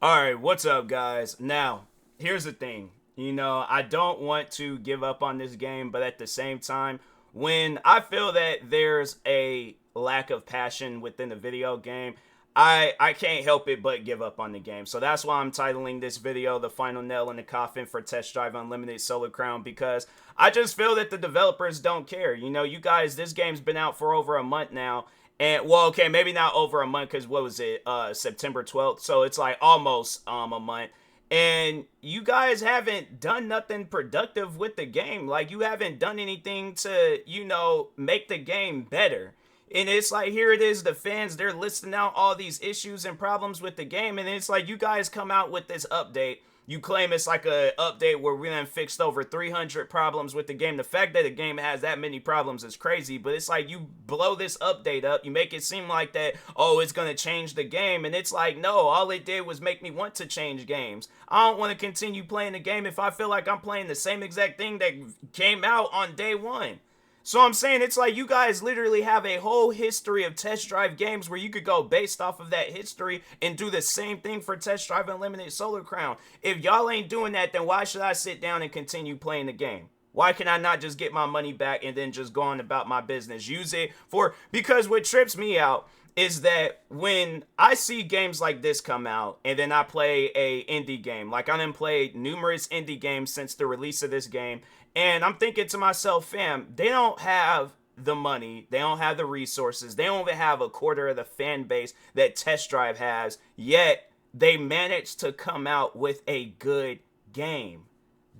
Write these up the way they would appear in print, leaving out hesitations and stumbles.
All right, what's up, guys? Now, here's the thing. I don't want to give up on this game, but at the same time, when I feel that there's a lack of passion within the video game, I can't help it but give up on the game. So that's why I'm titling this video The Final Nail in the Coffin for Test Drive Unlimited Solar Crown, because I just feel that the developers don't care. You guys, this game's been out for over a month now, and well, okay, maybe not over a month, because what was it, September 12th? So it's like almost a month. And you guys haven't done nothing productive with the game. Like, you haven't done anything to, make the game better. And it's like, here it is, the fans, they're listing out all these issues and problems with the game. And it's like, you guys come out with this update. You claim it's like a update where we done fixed over 300 problems with the game. The fact that the game has that many problems is crazy, but it's like you blow this update up, you make it seem like that, oh, it's gonna change the game, and it's like, no, all it did was make me want to change games. I don't want to continue playing the game if I feel like I'm playing the same exact thing that came out on day one. So I'm saying, it's like you guys literally have a whole history of test drive games where you could go based off of that history and do the same thing for Test Drive Unlimited Solar Crown. If y'all ain't doing that, then why should I sit down and continue playing the game? Why can I not just get my money back and then just go on about my business? Use it for, because what trips me out is that when I see games like this come out and then I play a indie game, like I done played numerous indie games since the release of this game, and I'm thinking to myself, fam, they don't have the money, they don't have the resources, they don't even have a quarter of the fan base that Test Drive has, yet they managed to come out with a good game.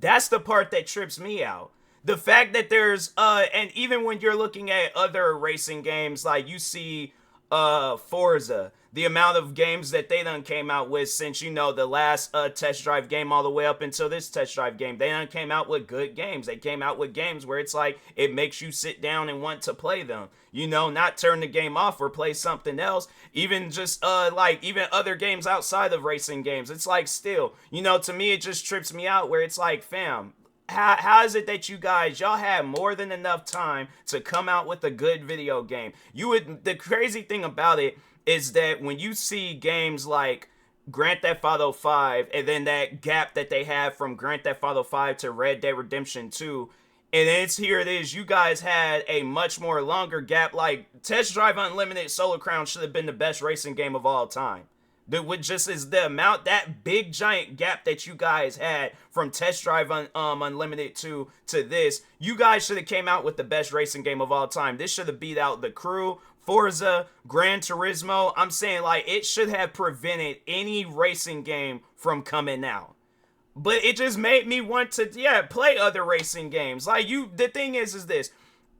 That's the part that trips me out. The fact that there's and even when you're looking at other racing games, like you see Forza, the amount of games that they done came out with since, the last test drive game all the way up until this test drive game, they done came out with good games. They came out with games where it's like it makes you sit down and want to play them, not turn the game off or play something else. Even just like even other games outside of racing games, it's like still, to me it just trips me out where it's like, fam, how is it that y'all had more than enough time to come out with a good video game? The crazy thing about it is that when you see games like Grand Theft Auto 5 and then that gap that they have from Grand Theft Auto 5 to Red Dead Redemption 2, and here it is, you guys had a much more longer gap. Like, Test Drive Unlimited Solar Crown should have been the best racing game of all time. Which just is the amount, that big giant gap that you guys had from Test Drive Unlimited to this. You guys should have came out with the best racing game of all time. This should have beat out The Crew, Forza, Gran Turismo. I'm saying, like, it should have prevented any racing game from coming out. But it just made me want to, play other racing games. Like, the thing is this.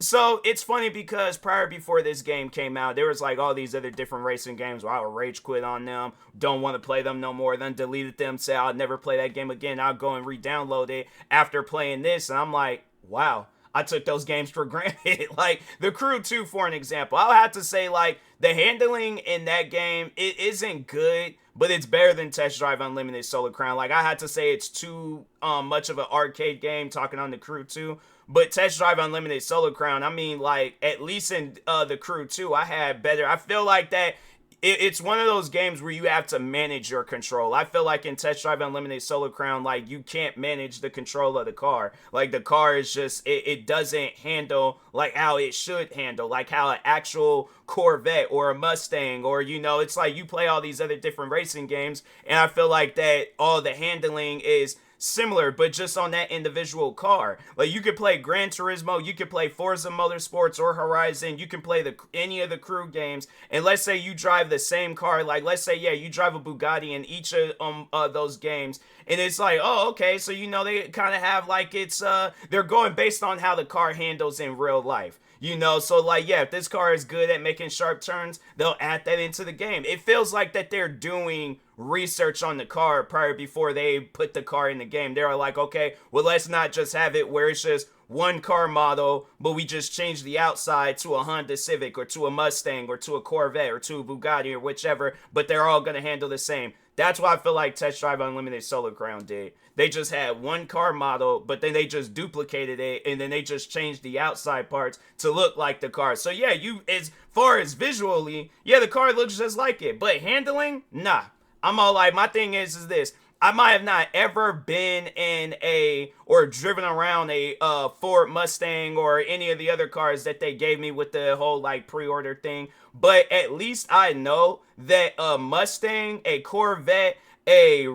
So it's funny because before this game came out, there was like all these other different racing games where I would rage quit on them, don't want to play them no more, then deleted them, say I'll never play that game again. I'll go and re-download it after playing this, and I'm like, wow, I took those games for granted. Like The Crew 2, for an example, I'll have to say, like, the handling in that game, it isn't good, but it's better than Test Drive Unlimited Solar Crown. Like, I had to say it's too much of an arcade game talking on The Crew 2. But Test Drive Unlimited Solar Crown, I mean, like, at least in The Crew 2, I had better. I feel like that it's one of those games where you have to manage your control. I feel like in Test Drive Unlimited Solar Crown, like, you can't manage the control of the car. Like, the car is just, it doesn't handle like how it should handle, like how an actual Corvette or a Mustang, or, it's like you play all these other different racing games, and I feel like that all the handling is similar, but just on that individual car. Like, you could play Gran Turismo, you could play Forza Motorsports or Horizon, you can play any of the Crew games, and let's say you drive the same car, like, let's say, you drive a Bugatti in each of those games, and it's like, oh, okay, so, they kind of have, like, it's, they're going based on how the car handles in real life. So, like, if this car is good at making sharp turns, they'll add that into the game. It feels like that they're doing research on the car before they put the car in the game. They're like, okay, well, let's not just have it where it's just one car model, but we just change the outside to a Honda Civic or to a Mustang or to a Corvette or to a Bugatti or whichever, but they're all going to handle the same. That's why I feel like Test Drive Unlimited Solar Crown did. They just had one car model, but then they just duplicated it, and then they just changed the outside parts to look like the car. So as far as visually, the car looks just like it, but handling, nah. I'm all like, my thing is this. I might have not ever been in a or driven around a Ford Mustang or any of the other cars that they gave me with the whole like pre-order thing, but at least I know that a Mustang, a Corvette, a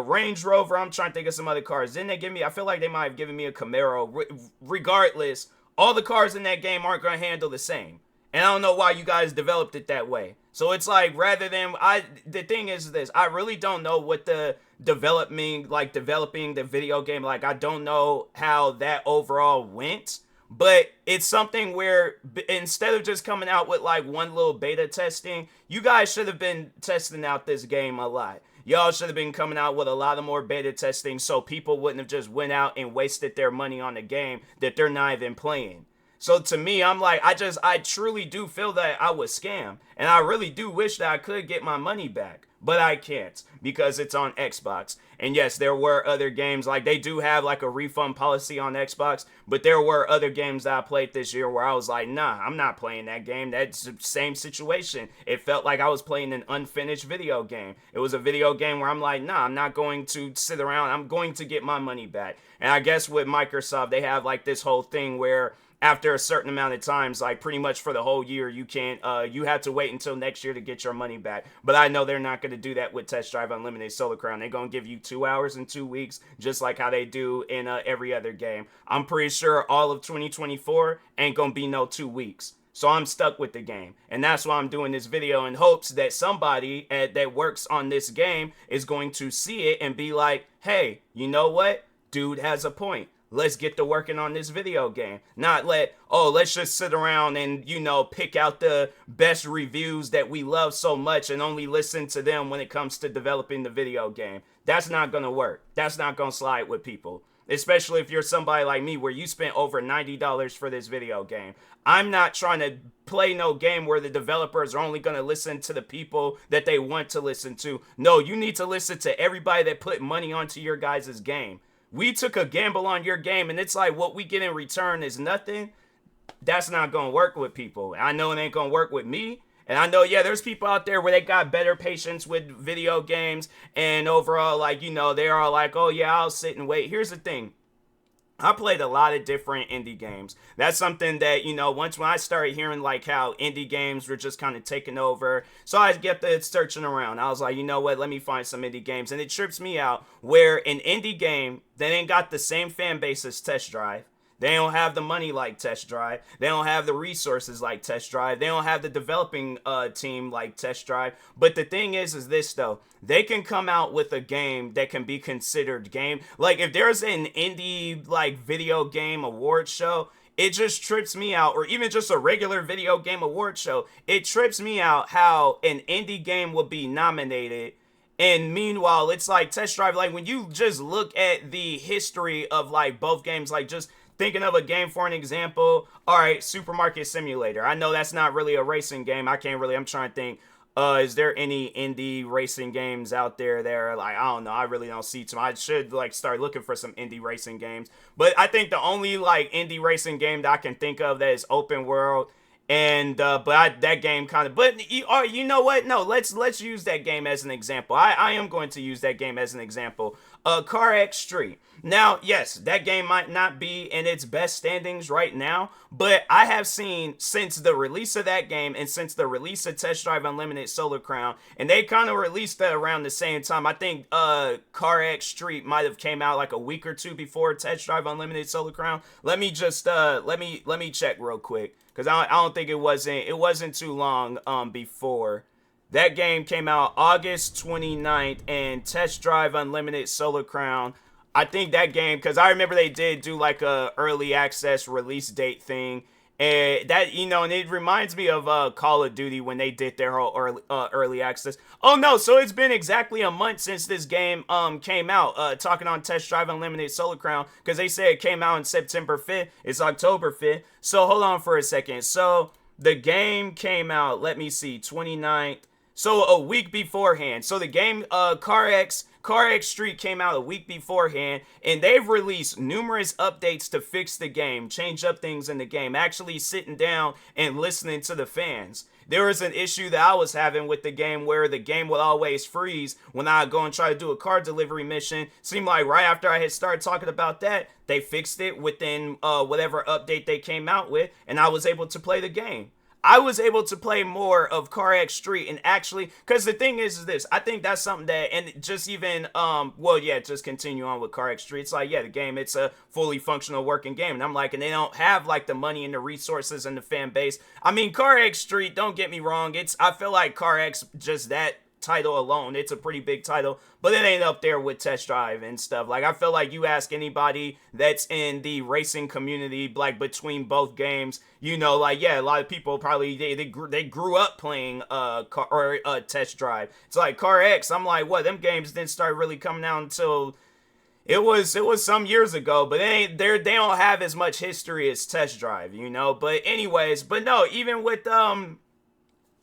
Range Rover. I'm trying to think of some other cars. Didn't they give me? I feel like they might have given me a Camaro. Regardless, all the cars in that game aren't going to handle the same. And I don't know why you guys developed it that way. So it's like, rather than the thing is this, I really don't know what the developing the video game, like I don't know how that overall went. But it's something where instead of just coming out with like one little beta testing, you guys should have been testing out this game a lot. Y'all should have been coming out with a lot of more beta testing so people wouldn't have just went out and wasted their money on a game that they're not even playing. So to me, I'm like, I truly do feel that I was scammed. And I really do wish that I could get my money back. But I can't because it's on Xbox. And yes, there were other games, like they do have like a refund policy on Xbox. But there were other games that I played this year where I was like, nah, I'm not playing that game. That's the same situation. It felt like I was playing an unfinished video game. It was a video game where I'm like, nah, I'm not going to sit around. I'm going to get my money back. And I guess with Microsoft, they have like this whole thing where after a certain amount of times, like pretty much for the whole year, you can't, you have to wait until next year to get your money back. But I know they're not going to do that with Test Drive Unlimited Solar Crown. They're going to give you 2 hours in 2 weeks, just like how they do in every other game. I'm pretty sure all of 2024 ain't going to be no 2 weeks. So I'm stuck with the game. And that's why I'm doing this video in hopes that somebody that works on this game is going to see it and be like, hey, you know what? Dude has a point. Let's get to working on this video game. Not let's just sit around and, pick out the best reviews that we love so much and only listen to them when it comes to developing the video game. That's not going to work. That's not going to slide with people. Especially if you're somebody like me where you spent over $90 for this video game. I'm not trying to play no game where the developers are only going to listen to the people that they want to listen to. No, you need to listen to everybody that put money onto your guys' game. We took a gamble on your game, and it's like what we get in return is nothing. That's not going to work with people. I know it ain't going to work with me. And I know, yeah, there's people out there where they got better patience with video games. And overall, they're all like, oh, yeah, I'll sit and wait. Here's the thing. I played a lot of different indie games. That's something that, once when I started hearing like how indie games were just kind of taking over. So I get to searching around. I was like, you know what? Let me find some indie games. And it trips me out where an indie game that ain't got the same fan base as Test Drive. They don't have the money like Test Drive. They don't have the resources like Test Drive. They don't have the developing team like Test Drive. But the thing is this though. They can come out with a game that can be considered game. Like if there's an indie like video game award show, it just trips me out, or even just a regular video game award show, it trips me out how an indie game will be nominated. And meanwhile, it's like Test Drive, like when you just look at the history of like both games, like just thinking of a game for an example, all right, Supermarket Simulator. I know that's not really a racing game. I'm trying to think, is there any indie racing games out there that are like, I don't know, I really don't see too much. I should like start looking for some indie racing games. But I think the only like indie racing game that I can think of that is open world. And that game kind of, but you know what? No, let's use that game as an example. I am going to use that game as an example. Car X Street. Now, yes, that game might not be in its best standings right now, but I have seen since the release of that game and since the release of Test Drive Unlimited Solar Crown, and they kind of released that around the same time. I think Car X Street might have came out like a week or two before Test Drive Unlimited Solar Crown. Let me just let me check real quick, because I don't think it wasn't too long before. That game came out August 29th, and Test Drive Unlimited Solar Crown, I think that game, because I remember they did do like a early access release date thing, and that, and it reminds me of Call of Duty when they did their whole early access. Oh no, so it's been exactly a month since this game came out, talking on Test Drive Unlimited Solar Crown, because they said it came out on September 5th, it's October 5th, so hold on for a second. So the game came out, let me see, 29th, so a week beforehand. So the game Car X Street came out a week beforehand, and they've released numerous updates to fix the game, change up things in the game, actually sitting down and listening to the fans. there was an issue that I was having with the game where the game would always freeze when I go and try to do a car delivery mission. Seemed like right after I had started talking about that, they fixed it within whatever update they came out with, and I was able to play the game. I was able to play more of CarX Street, and actually, because the thing is this, I think that's something that, and just even, well, yeah, just continue on with CarX Street. It's like, yeah, the game, it's a fully functional working game, and I'm like, and they don't have, like, the money and the resources and the fan base. I mean, CarX Street, don't get me wrong, I feel like CarX, just that title alone, it's a pretty big title, but it ain't up there with Test Drive and stuff. Like, I feel like you ask anybody that's in the racing community, like, between both games, you know, like, yeah, a lot of people probably, they grew up playing Test Drive. It's like CarX, I'm like, what, them games didn't start really coming out until it was some years ago, but they don't have as much history as Test Drive, you know. But anyways, but no, even with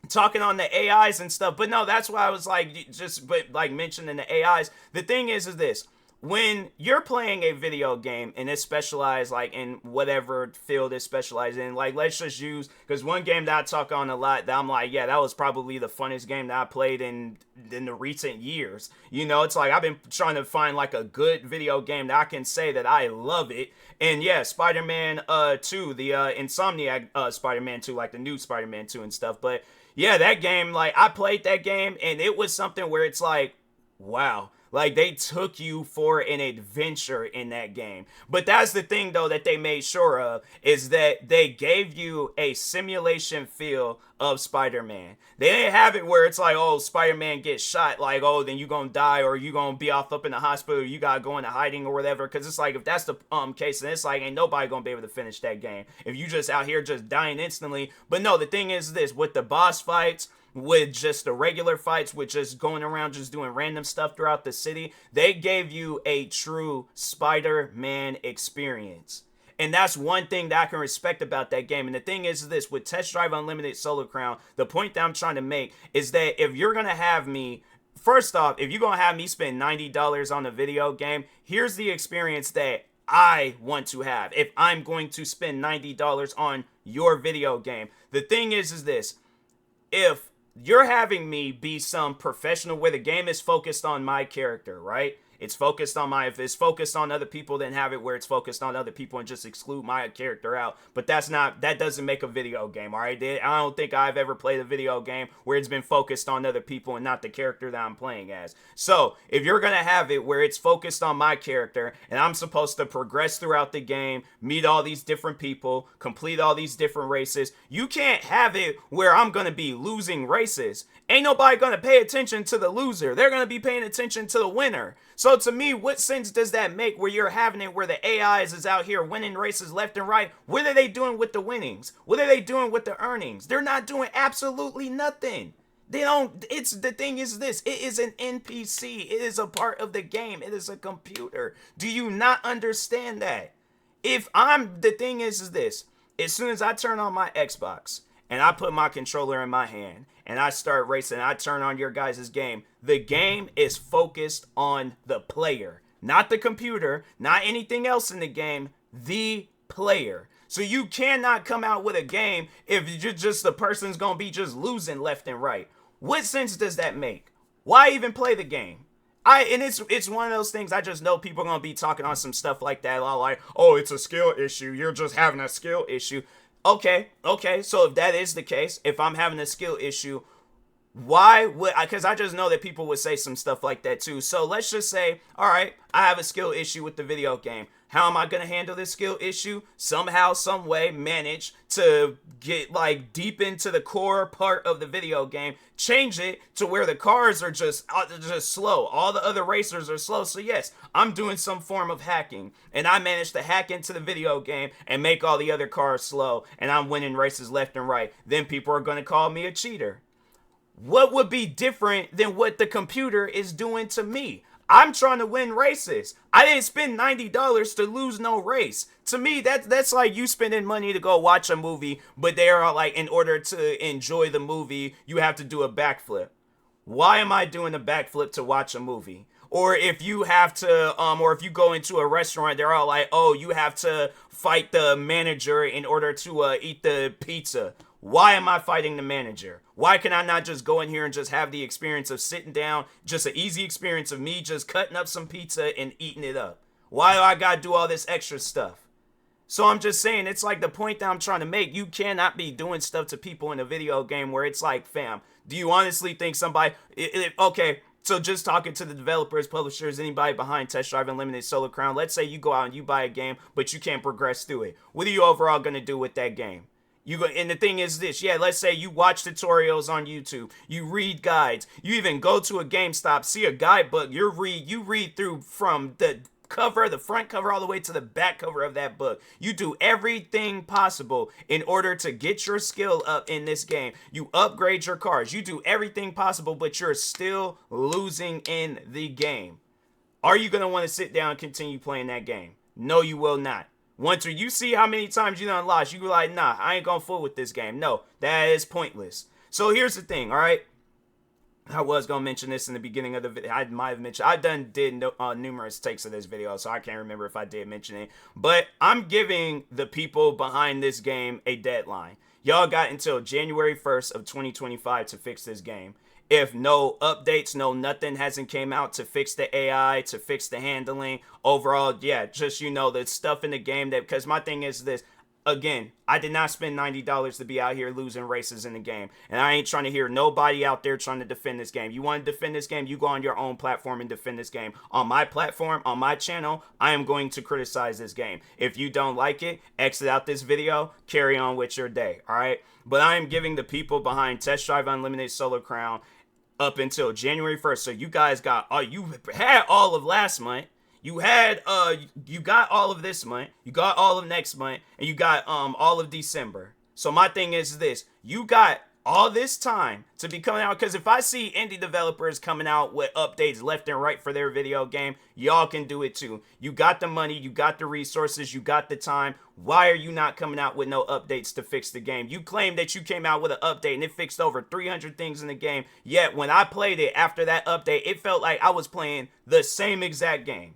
talking on the AIs and stuff, but no, that's why I was like, but like mentioning the AIs, the thing is this, when you're playing a video game and it's specialized, like, in whatever field it's specialized in, like, let's just use, because one game that I talk on a lot that I'm like, yeah, that was probably the funnest game that I played in the recent years, you know. It's like, I've been trying to find, like, a good video game that I can say that I love it, and yeah, Spider-Man 2, the Insomniac Spider-Man 2, like the new Spider-Man 2 and stuff, but yeah, that game, like, I played that game, and it was something where it's like, wow. Like, they took you for an adventure in that game. But that's the thing, though, that they made sure of, is that they gave you a simulation feel of Spider-Man. They didn't have it where it's like, oh, Spider-Man gets shot, like, oh, then you gonna die, or you gonna be off up in the hospital, or you gotta go into hiding or whatever, because it's like, if that's the case, then it's like, ain't nobody gonna be able to finish that game. If you just out here just dying instantly. But no, the thing is this, with the boss fights, with just the regular fights, with just going around just doing random stuff throughout the city, they gave you a true Spider-Man experience. And that's one thing that I can respect about that game. And the thing is this, with Test Drive Unlimited Solar Crown, the point that I'm trying to make is that if you're going to have me, first off, if you're going to have me spend $90 on a video game, here's the experience that I want to have if I'm going to spend $90 on your video game. The thing is this, if you're having me be some professional where the game is focused on my character, right? It's focused on if it's focused on other people, then have it where it's focused on other people and just exclude my character out. But that doesn't make a video game, all right? I don't think I've ever played a video game where it's been focused on other people and not the character that I'm playing as. So if you're going to have it where it's focused on my character and I'm supposed to progress throughout the game, meet all these different people, complete all these different races, you can't have it where I'm going to be losing races. Ain't nobody going to pay attention to the loser. They're going to be paying attention to the winner. So to me, what sense does that make where you're having it where the AIs is out here winning races left and right? What are they doing with the winnings? What are they doing with the earnings? They're not doing absolutely nothing. They don't, the thing is this, it is an NPC. It is a part of the game. It is a computer. Do you not understand that? The thing is this, as soon as I turn on my Xbox and I put my controller in my hand and I start racing, I turn on your guys' game, the game is focused on the player, not the computer, not anything else in the game, the player. So you cannot come out with a game if you're just the person's gonna be just losing left and right. What sense does that make? Why even play the game? And it's one of those things, I just know people are gonna be talking on some stuff like that, like, oh, it's a skill issue, you're just having a skill issue. Okay, so if that is the case, if I'm having a skill issue, why would I, because I just know that people would say some stuff like that too. So let's just say, all right, I have a skill issue with the video game. How am I going to handle this skill issue? Somehow, some way, manage to get like deep into the core part of the video game, change it to where the cars are just slow. All the other racers are slow. So yes, I'm doing some form of hacking, and I managed to hack into the video game and make all the other cars slow, and I'm winning races left and right. Then people are going to call me a cheater. What would be different than what the computer is doing to me? I'm trying to win races. I didn't spend $90 to lose no race. To me, that's like you spending money to go watch a movie, but they are like, in order to enjoy the movie, you have to do a backflip. Why am I doing a backflip to watch a movie? Or if you have to, or if you go into a restaurant, they're all like, oh, you have to fight the manager in order to eat the pizza. Why am I fighting the manager? Why can I not just go in here and just have the experience of sitting down, just an easy experience of me just cutting up some pizza and eating it up? Why do I gotta do all this extra stuff? So I'm just saying, it's like the point that I'm trying to make. You cannot be doing stuff to people in a video game where it's like, fam, do you honestly think somebody, okay, so just talking to the developers, publishers, anybody behind Test Drive Unlimited Solar Crown, let's say you go out and you buy a game, but you can't progress through it. What are you overall going to do with that game? And the thing is this, yeah, let's say you watch tutorials on YouTube, you read guides, you even go to a GameStop, see a guidebook, you read through from the cover, the front cover, all the way to the back cover of that book. You do everything possible in order to get your skill up in this game. You upgrade your cars, you do everything possible, but you're still losing in the game. Are you going to want to sit down and continue playing that game? No, you will not. Once you see how many times you done lost, you go like, nah, I ain't gonna fool with this game. No, that is pointless. So here's the thing, all right? I was going to mention this in the beginning of the video. I might have mentioned, I did numerous takes of this video, so I can't remember if I did mention it. But I'm giving the people behind this game a deadline. Y'all got until January 1st of 2025 to fix this game. If no updates, no nothing hasn't came out to fix the AI, to fix the handling, overall, yeah, just, the stuff in the game that, because my thing is this, again, I did not spend $90 to be out here losing races in the game. And I ain't trying to hear nobody out there trying to defend this game. You want to defend this game, you go on your own platform and defend this game. On my platform, on my channel, I am going to criticize this game. If you don't like it, exit out this video, carry on with your day, all right? But I am giving the people behind Test Drive Unlimited Solar Crown up until January 1st. So you guys got, you had all of last month. You had, you got all of this month, you got all of next month, and you got, all of December. So my thing is this, you got all this time to be coming out, because if I see indie developers coming out with updates left and right for their video game, y'all can do it too. You got the money, you got the resources, you got the time. Why are you not coming out with no updates to fix the game? You claim that you came out with an update and it fixed over 300 things in the game, yet when I played it after that update, it felt like I was playing the same exact game.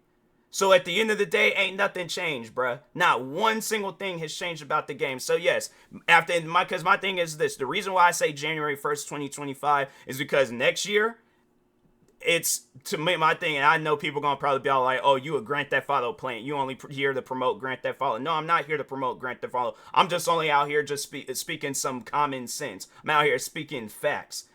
So at the end of the day, ain't nothing changed, bruh. Not one single thing has changed about the game. So yes, because my thing is this. The reason why I say January 1st, 2025 is because next year, it's, to me, my thing, and I know people going to probably be all like, oh, you a Grand Theft Auto playing. You only here to promote Grand Theft Auto. No, I'm not here to promote Grand Theft Auto. I'm just only out here just speaking some common sense. I'm out here speaking facts.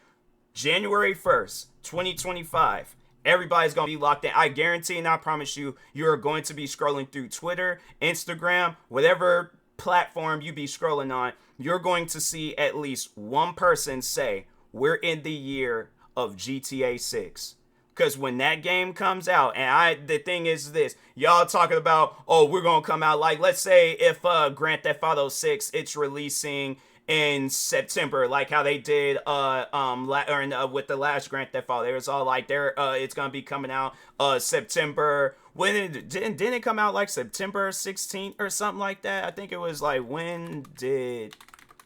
January 1st, 2025. Everybody's going to be locked in. I guarantee and I promise you, you're going to be scrolling through Twitter, Instagram, whatever platform you be scrolling on. You're going to see at least one person say, we're in the year of GTA 6. Because when that game comes out, and the thing is this, y'all talking about, oh, we're going to come out like, let's say if Grand Theft Auto 6, it's releasing in September, like how they did with the last Grand Theft Auto. It was all like it's gonna be coming out September. When didn't it come out like September 16th or something like that? I think it was like, when did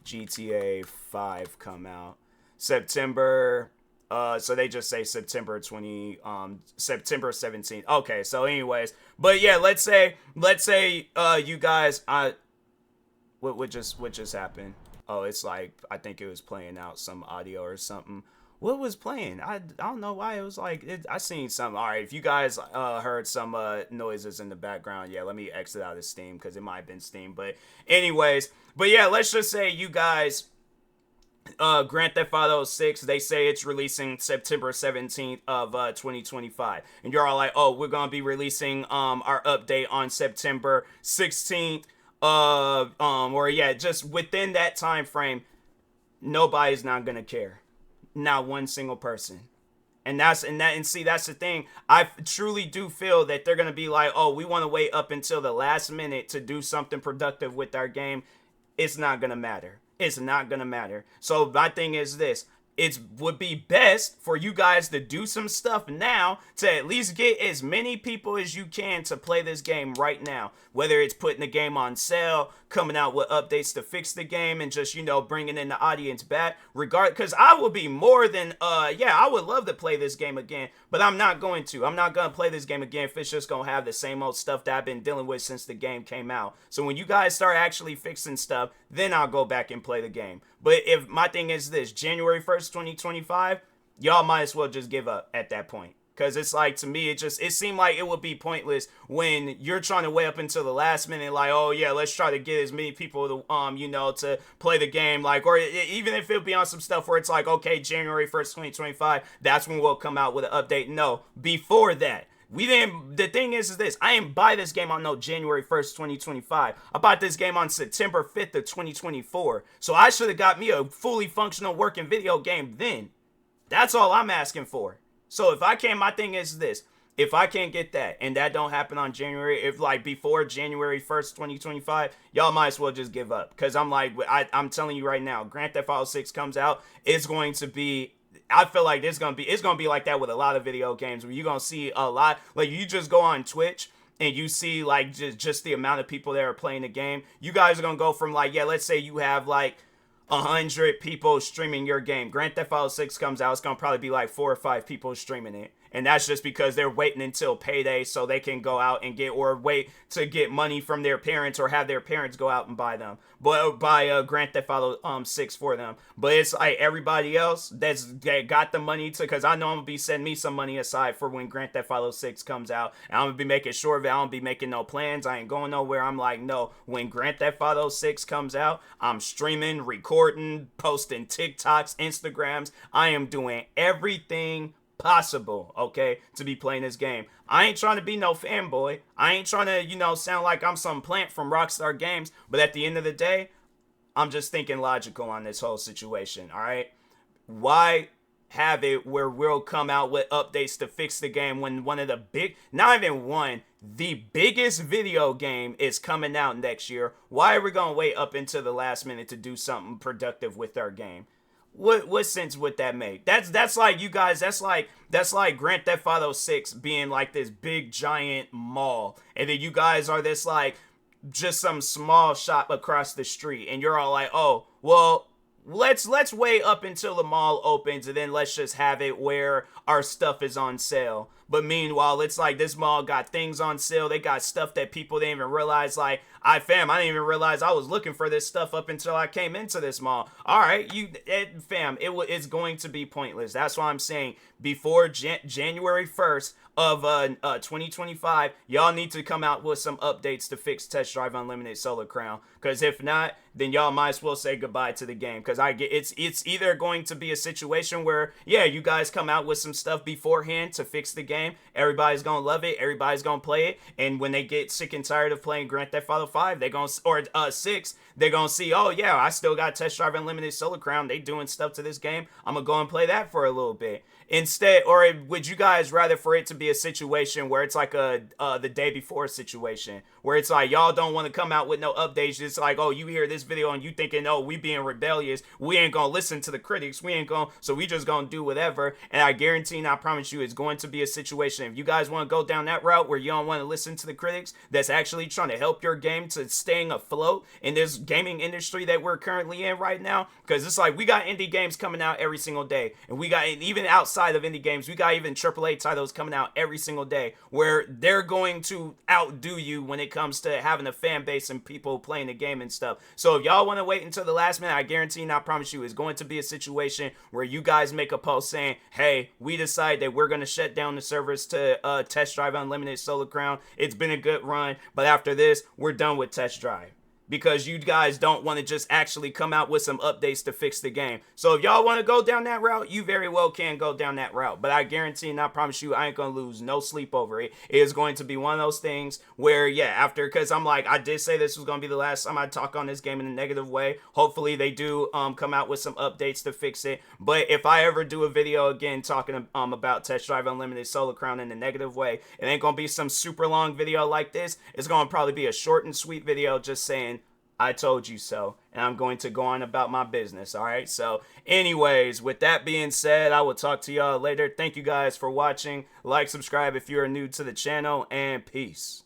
GTA 5 come out? September. So they just say September 17th. Okay, so anyways, but yeah, let's say you guys, what just happened? Oh, it's like, I think it was playing out some audio or something. What was playing? I don't know why it was like, I seen something. All right, if you guys heard some noises in the background, yeah, let me exit out of Steam because it might have been Steam. But anyways, yeah, let's just say you guys, Grand Theft Auto 6, they say it's releasing September 17th of 2025. And you're all like, oh, we're going to be releasing our update on September 16th. Or yeah, just within that time frame, nobody's not gonna care. Not one single person. And see, that's the thing. I truly do feel that they're gonna be like, oh, we want to wait up until the last minute to do something productive with our game. It's not gonna matter. It's not gonna matter. So my thing is this. It would be best for you guys to do some stuff now to at least get as many people as you can to play this game right now. Whether it's putting the game on sale, coming out with updates to fix the game, and just, bringing in the audience back. Because I will be more than, I would love to play this game again, but I'm not going to. I'm not going to play this game again if it's just going to have the same old stuff that I've been dealing with since the game came out. So when you guys start actually fixing stuff, then I'll go back and play the game. But if my thing is this, January 1st, 2025, y'all might as well just give up at that point. Because it's like, to me, it seemed like it would be pointless when you're trying to wait up until the last minute, like, oh yeah, let's try to get as many people to to play the game, like, or even if it be on some stuff where it's like, okay, January 1st, 2025, that's when we'll come out with an update. No, before that. We didn't. The thing is this. I didn't buy this game on no January 1st, 2025. I bought this game on September 5th of 2024. So I should have got me a fully functional working video game then. That's all I'm asking for. So if I can't, my thing is this. If I can't get that, and that don't happen on January, if like before January 1st, 2025, y'all might as well just give up. Because I'm like, I'm telling you right now, Grand Theft Auto 6 comes out, it's going to be, I feel like it's gonna be like that with a lot of video games where you're gonna see a lot, like you just go on Twitch and you see like just the amount of people that are playing the game. You guys are gonna go from like, yeah, let's say you have like 100 people streaming your game. Grand Theft Auto 6 comes out, it's gonna probably be like 4 or 5 people streaming it. And that's just because they're waiting until payday so they can go out and get, or wait to get money from their parents or have their parents go out and buy them. But buy Grand Theft Auto 6 for them. But it's like everybody else that got the money to, because I know I'm gonna be setting me some money aside for when Grand Theft Auto 6 comes out. And I'm gonna be making sure of it. I don't be making no plans. I ain't going nowhere. I'm like, no, when Grand Theft Auto 6 comes out, I'm streaming, recording, posting TikToks, Instagrams. I am doing everything possible, okay, to be playing this game. I ain't trying to be no fanboy. I ain't trying to, sound like I'm some plant from Rockstar Games. But at the end of the day, I'm just thinking logical on this whole situation, all right? Why have it where we'll come out with updates to fix the game when one of the not even one, the biggest video game is coming out next year? Why are we going to wait up until the last minute to do something productive with our game? What sense would that make? That's like, you guys, that's like Grand Theft Auto 6 being like this big giant mall, and then you guys are this like just some small shop across the street, and you're all like, oh well, let's wait up until the mall opens and then let's just have it where our stuff is on sale. But meanwhile, it's like this mall got things on sale. They got stuff that people didn't even realize. Like, I didn't even realize I was looking for this stuff up until I came into this mall. All right, it's going to be pointless. That's why I'm saying before January 1st of 2025, y'all need to come out with some updates to fix Test Drive Unlimited Solar Crown. Because if not, then y'all might as well say goodbye to the game. Because it's either going to be a situation where, yeah, you guys come out with some stuff beforehand to fix the game. Everybody's gonna love it. Everybody's gonna play it. And when they get sick and tired of playing Grand Theft Auto 5, or 6, they're gonna see, oh yeah, I still got Test Drive Unlimited Solar Crown. They doing stuff to this game. I'm gonna go and play that for a little bit. Instead, or would you guys rather for it to be a situation where it's like the day before situation, where it's like y'all don't want to come out with no updates? It's like, oh, you hear this video and you thinking, oh, we being rebellious, we ain't gonna listen to the critics, so we just gonna do whatever. And I guarantee and I promise you, it's going to be a situation, if you guys want to go down that route where you don't want to listen to the critics, that's actually trying to help your game to staying afloat in this gaming industry that we're currently in right now. Because it's like, we got indie games coming out every single day, and we got, even outside of indie games, we got even AAA titles coming out every single day where they're going to outdo you when it comes to having a fan base and people playing the game and stuff. So if y'all want to wait until the last minute, I guarantee and I promise you, it's going to be a situation where you guys make a post saying, hey, we decide that we're going to shut down the servers to Test Drive Unlimited Solar Crown. It's been a good run, but after this, we're done with Test Drive. Because you guys don't want to just actually come out with some updates to fix the game. So if y'all want to go down that route, you very well can go down that route. But I guarantee and I promise you, I ain't going to lose no sleep over it. It is going to be one of those things where, yeah, because I'm like, I did say this was going to be the last time I talk on this game in a negative way. Hopefully they do come out with some updates to fix it. But if I ever do a video again talking about Test Drive Unlimited Solar Crown in a negative way, it ain't going to be some super long video like this. It's going to probably be a short and sweet video just saying, I told you so, and I'm going to go on about my business, all right? So, anyways, with that being said, I will talk to y'all later. Thank you guys for watching. Like, subscribe if you are new to the channel, and peace.